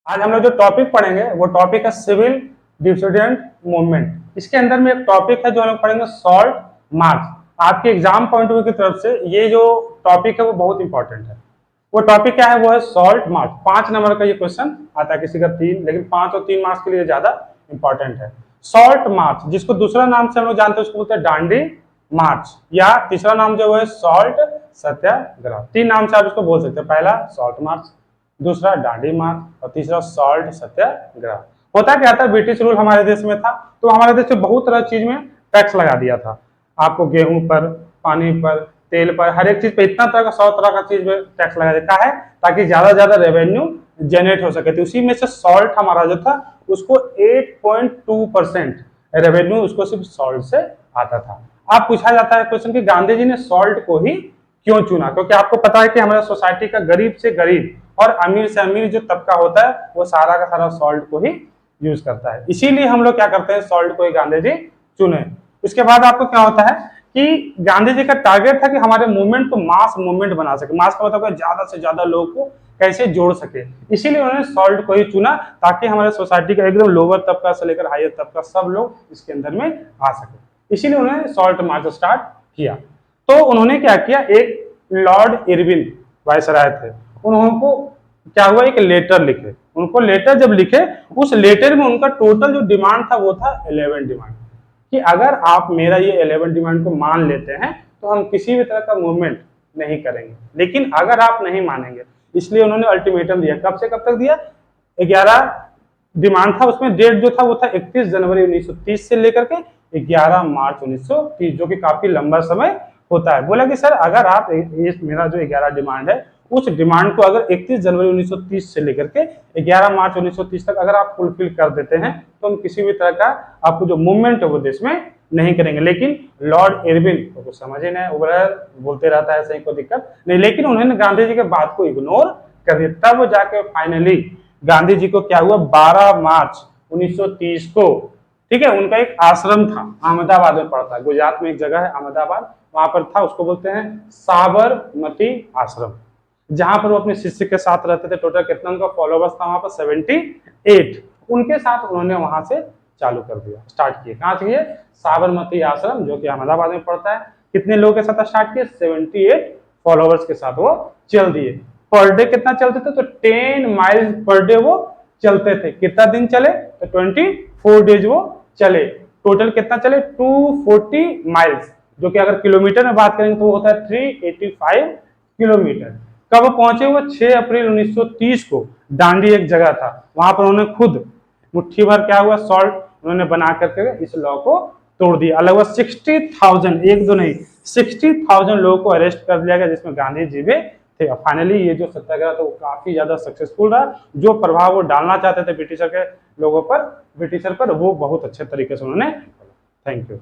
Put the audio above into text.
आज हम लोग जो टॉपिक पढ़ेंगे वो टॉपिक है सिविल डिसोसिएंट मूवमेंट। इसके अंदर में एक टॉपिक है जो हम लोग पढ़ेंगे सॉल्ट मार्च। आपके एग्जाम पॉइंट ऑफ व्यू की तरफ से ये जो टॉपिक है वो बहुत इंपॉर्टेंट है। वो टॉपिक क्या है? वो है सॉल्ट मार्च। 5 नंबर का ये क्वेश्चन आता है, किसी का 3, लेकिन 5 और 3 मार्क्स के लिए ज्यादा इंपॉर्टेंट है। सॉल्ट मार्च, जिसको दूसरा नाम से हम लोग जानते हैं उसको बोलते हैं डांडी मार्च, या तीसरा नाम जो है सॉल्ट सत्याग्रह। 3 नाम से आप इसको बोल सकते हैं। पहला सॉल्ट मार्च, दूसरा डांडी मार्च और तीसरा सॉल्ट सत्याग्रह। होता क्या था, ब्रिटिश रूल हमारे देश में था तो हमारे देश में बहुत तरह चीज में टैक्स लगा दिया था। आपको गेहूं पर, पानी पर, तेल पर, हर एक चीज पे इतना तरह का 100 तरह का चीज में टैक्स लगा देता है ताकि ज्यादा रेवेन्यू जनरेट हो सके। तो उसी में से सॉल्ट हमारा जो था उसको 8.2% रेवेन्यू उसको सिर्फ सॉल्ट से आता था। अब पूछा जाता है क्वेश्चन कि गांधी जी ने सॉल्ट को ही क्यों चुना? क्योंकि आपको पता है कि हमारे सोसाइटी का गरीब से गरीब और अमीर से अमीर जो तबका होता है वो सारा का सारा सॉल्ट को ही यूज करता है। इसीलिए हम लोग क्या करते हैं, सॉल्ट को ही गांधी जी चुने। उसके बाद आपको क्या होता है कि गांधी जी का टारगेट था कि हमारे मूवमेंट को मास मूवमेंट बना सके। मास का मतलब ज्यादा से ज्यादा लोगों को कैसे जोड़ सके, इसीलिए उन्होंने सॉल्ट को ही चुना ताकि हमारे सोसाइटी का एकदम लोअर तबका से लेकर हायर तबका सब लोग इसके अंदर में आ सके। इसीलिए उन्होंने सॉल्ट मार्च स्टार्ट किया। तो उन्होंने क्या किया, एक लॉर्ड इरविन वायसराय थे, उनको क्या हुआ, एक लेटर लिखे। उनको लेटर जब लिखे, उस लेटर में उनका टोटल जो डिमांड था वो था 11 डिमांड, कि अगर आप मेरा ये 11 डिमांड को मान लेते हैं तो हम किसी भी तरह का मूवमेंट नहीं करेंगे, लेकिन अगर आप नहीं मानेंगे। इसलिए उन्होंने अल्टीमेटम दिया। कब से कब तक दिया? 11 डिमांड था, उसमें डेट जो था वो था 31 जनवरी 1930 से लेकर के 11 मार्च 1930, जो कि काफी लंबा समय होता है। बोला कि सर अगर आप मेरा जो 11 डिमांड है उस डिमांड को अगर 31 जनवरी 1930 से लेकर के 11 मार्च 1930 तक अगर आप फुलफिल कर देते हैं तो हम किसी भी तरह का आपको जो मूवमेंट है वो देश में नहीं करेंगे। लेकिन लॉर्ड इरविन को कुछ समझ ही नहीं, बोलते रहता है ऐसे ही, कोई दिक्कत नहीं। लेकिन उन्होंने गांधी जी के बात को इग्नोर कर दिया। तब जाके फाइनली गांधी जी को क्या हुआ, 12 मार्च 1930 को, ठीक है, उनका एक आश्रम था, अहमदाबाद में पड़ता है, गुजरात में एक जगह है अहमदाबाद, वहां पर था, उसको बोलते हैं साबरमती आश्रम, जहां पर वो अपने शिष्य के साथ रहते थे। टोटल कितना उनका फॉलोवर्स था वहां पर? 78। उनके साथ उन्होंने वहां से चालू कर दिया, स्टार्ट किए। कहां से किए? साबरमती आश्रम, जो कि अहमदाबाद में पड़ता है। कितने लोगों के साथ स्टार्ट किए? 78 फॉलोवर्स के साथ वो चल दिए। पर डे कितना चलते थे? तो 10 माइल्स पर डे वो चलते थे। कितना दिन चले? तो 24 डेज वो चले। टोटल कितना चले? 240 माइल्स, जो कि अगर किलोमीटर में बात करेंगे तो वो होता है 385 किलोमीटर। कब पहुंचे? वो 6 अप्रैल 1930 को। डांडी एक जगह था, वहां पर उन्होंने खुद मुट्ठी भर क्या हुआ, सॉल्ट उन्होंने बना करके इस लॉ को तोड़ दिया। लगभग 60,000, एक दो नहीं 60,000 लोगों को अरेस्ट कर लिया गया, जिसमें गांधी जी भी थे। फाइनली ये जो सत्याग्रह था वो काफी ज्यादा सक्सेसफुल रहा। जो प्रभाव वो डालना चाहते थे ब्रिटिशर के लोगों पर, ब्रिटिशर पर, वो बहुत अच्छे तरीके से उन्होंने। Thank you.